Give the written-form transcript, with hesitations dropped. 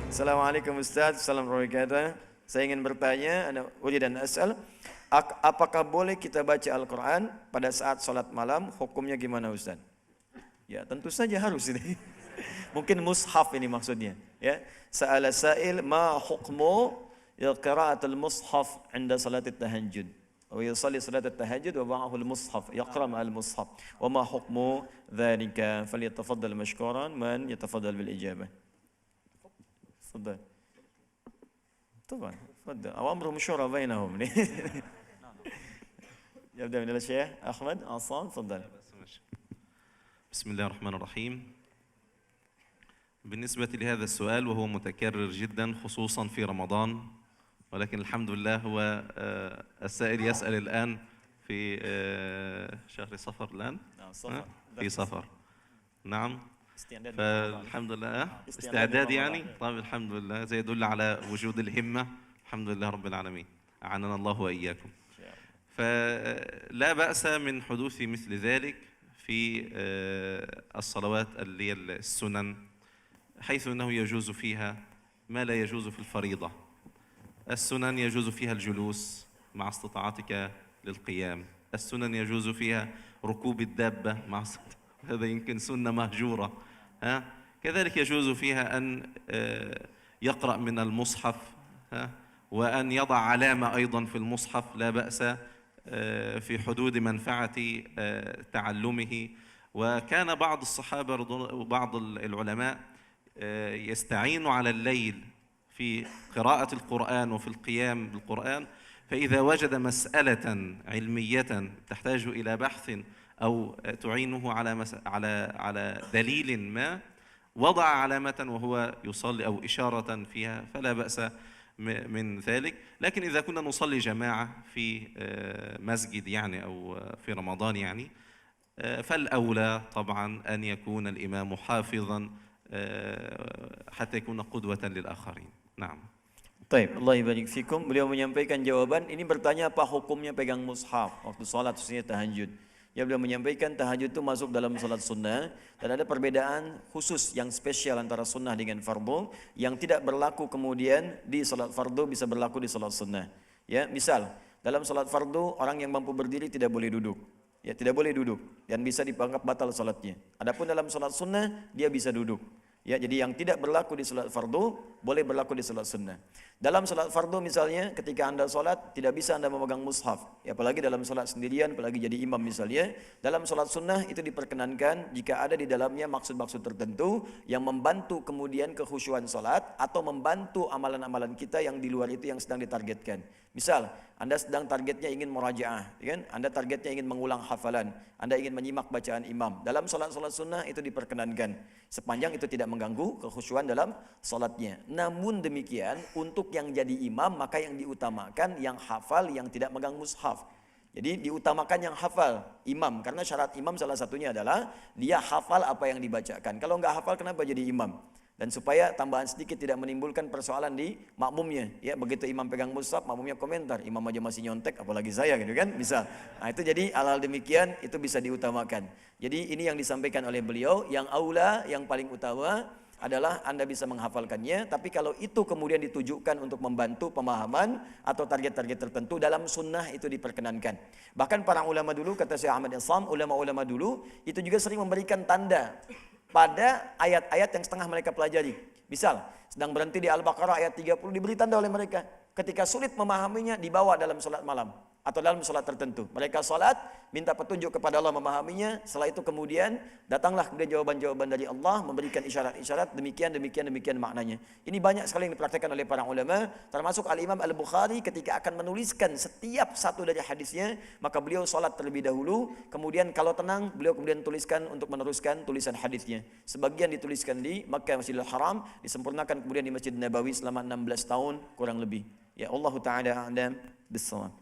Assalamualaikum Ustaz, Assalamualaikum warahmatullahi wabarakatuh. Saya ingin bertanya, ana urid dan as'al, apakah boleh kita baca Al-Quran pada saat sholat malam? Hukumnya gimana Ustaz? Ya, tentu saja harus ini. Mungkin mushaf ini maksudnya. Ya, sa'ala sa'il ma hukmu qira'atul mushaf 'inda salatit tahajjud. Wa yusalli salatat tahajjud wa ma'ahu al-mushaf, yaqra' ma'al mushaf. Wa ma hukmu dhalika? Falyatafaddal mashkuran man yatafaddal bil ijabah. تفضل طبعا تفضل أوامرهم شورى بينهم يبدأ من الشيخ أحمد عصام تفضل. بسم الله الرحمن الرحيم. بالنسبة لهذا السؤال وهو متكرر جدا خصوصا في رمضان، ولكن الحمد لله هو السائل يسأل الآن في شهر صفر الآن في صفر. نعم، فالحمد لله استعداد يعني. طيب الحمد لله، زي يدل على وجود الهمة. الحمد لله رب العالمين، أعاننا الله وإياكم. فلا بأس من حدوث مثل ذلك في الصلوات اللي هي السنن، حيث أنه يجوز فيها ما لا يجوز في الفريضة. السنن يجوز فيها الجلوس مع استطاعتك للقيام، السنن يجوز فيها ركوب الدابة مع هذا يمكن سنة مهجورة. كذلك يجوز فيها أن يقرأ من المصحف، وأن يضع علامة أيضا في المصحف، لا بأس في حدود منفعة تعلمه. وكان بعض الصحابة وبعض العلماء يستعين على الليل في قراءة القرآن وفي القيام بالقرآن، فإذا وجد مسألة علمية تحتاج إلى بحث أو تعينه على دليل ما، وضع علامة وهو يصلي أو إشارة فيها، فلا بأس من ذلك. لكن إذا كنا نصلي جماعة في مسجد يعني أو في رمضان يعني، فالأولى طبعا أن يكون الإمام حافظا حتى يكون قدوة للآخرين. نعم. Baik, Allah ibarik fikum. Beliau menyampaikan jawaban. Ini bertanya apa hukumnya pegang mushaf waktu sholat, khususnya tahajud. Ya, beliau menyampaikan tahajud itu masuk dalam sholat sunnah, dan ada perbedaan khusus yang spesial antara sunnah dengan fardu, yang tidak berlaku kemudian di sholat fardu bisa berlaku di sholat sunnah. Ya, misal dalam sholat fardu orang yang mampu berdiri tidak boleh duduk. Ya, tidak boleh duduk dan bisa dianggap batal sholatnya. Adapun dalam sholat sunnah dia bisa duduk. Ya, jadi yang tidak berlaku di salat fardu boleh berlaku di salat sunnah. Dalam salat fardu misalnya ketika Anda salat tidak bisa Anda memegang mushaf. Ya, apalagi dalam salat sendirian, apalagi jadi imam misalnya. Dalam salat sunnah itu diperkenankan jika ada di dalamnya maksud-maksud tertentu yang membantu kemudian kekhusyuan salat atau membantu amalan-amalan kita yang di luar itu yang sedang ditargetkan. Misal, Anda sedang targetnya ingin murajaah, kan? Anda targetnya ingin mengulang hafalan, Anda ingin menyimak bacaan imam. Dalam salat-salat sunnah itu diperkenankan, sepanjang itu tidak mengganggu kekhusyuan dalam salatnya. Namun demikian, untuk yang jadi imam maka yang diutamakan yang hafal, yang tidak megang mushaf. Jadi diutamakan yang hafal imam, karena syarat imam salah satunya adalah dia hafal apa yang dibacakan. Kalau nggak hafal kenapa jadi imam? Dan supaya tambahan sedikit tidak menimbulkan persoalan di makmumnya, ya, begitu imam pegang mushaf makmumnya komentar, imam aja masih nyontek apalagi saya, gitu kan, misal. Nah, itu jadi hal-hal demikian itu bisa diutamakan. Jadi ini yang disampaikan oleh beliau, yang aula, yang paling utama adalah Anda bisa menghafalkannya. Tapi kalau itu kemudian ditujukan untuk membantu pemahaman atau target-target tertentu, dalam sunnah itu diperkenankan. Bahkan para ulama dulu, kata Syekh Ahmad Yassam, ulama-ulama dulu itu juga sering memberikan tanda pada ayat-ayat yang setengah mereka pelajari. Misal, sedang berhenti di Al-Baqarah ayat 30, diberi tanda oleh mereka. Ketika sulit memahaminya, dibawa dalam sholat malam atau dalam sholat tertentu. Mereka sholat, minta petunjuk kepada Allah memahaminya. Setelah itu kemudian datanglah kemudian jawaban-jawaban dari Allah, memberikan isyarat-isyarat, demikian maknanya. Ini banyak sekali yang dipraktikkan oleh para ulama, termasuk Al-Imam Al-Bukhari ketika akan menuliskan setiap satu dari hadisnya, maka beliau sholat terlebih dahulu, kemudian kalau tenang, beliau kemudian tuliskan untuk meneruskan tulisan hadisnya. Sebagian dituliskan di Makkah Masjidil Haram, disempurnakan kemudian di Masjid Nabawi selama 16 tahun kurang lebih. Ya, Allah Ta'ala a'lam bis-shawab.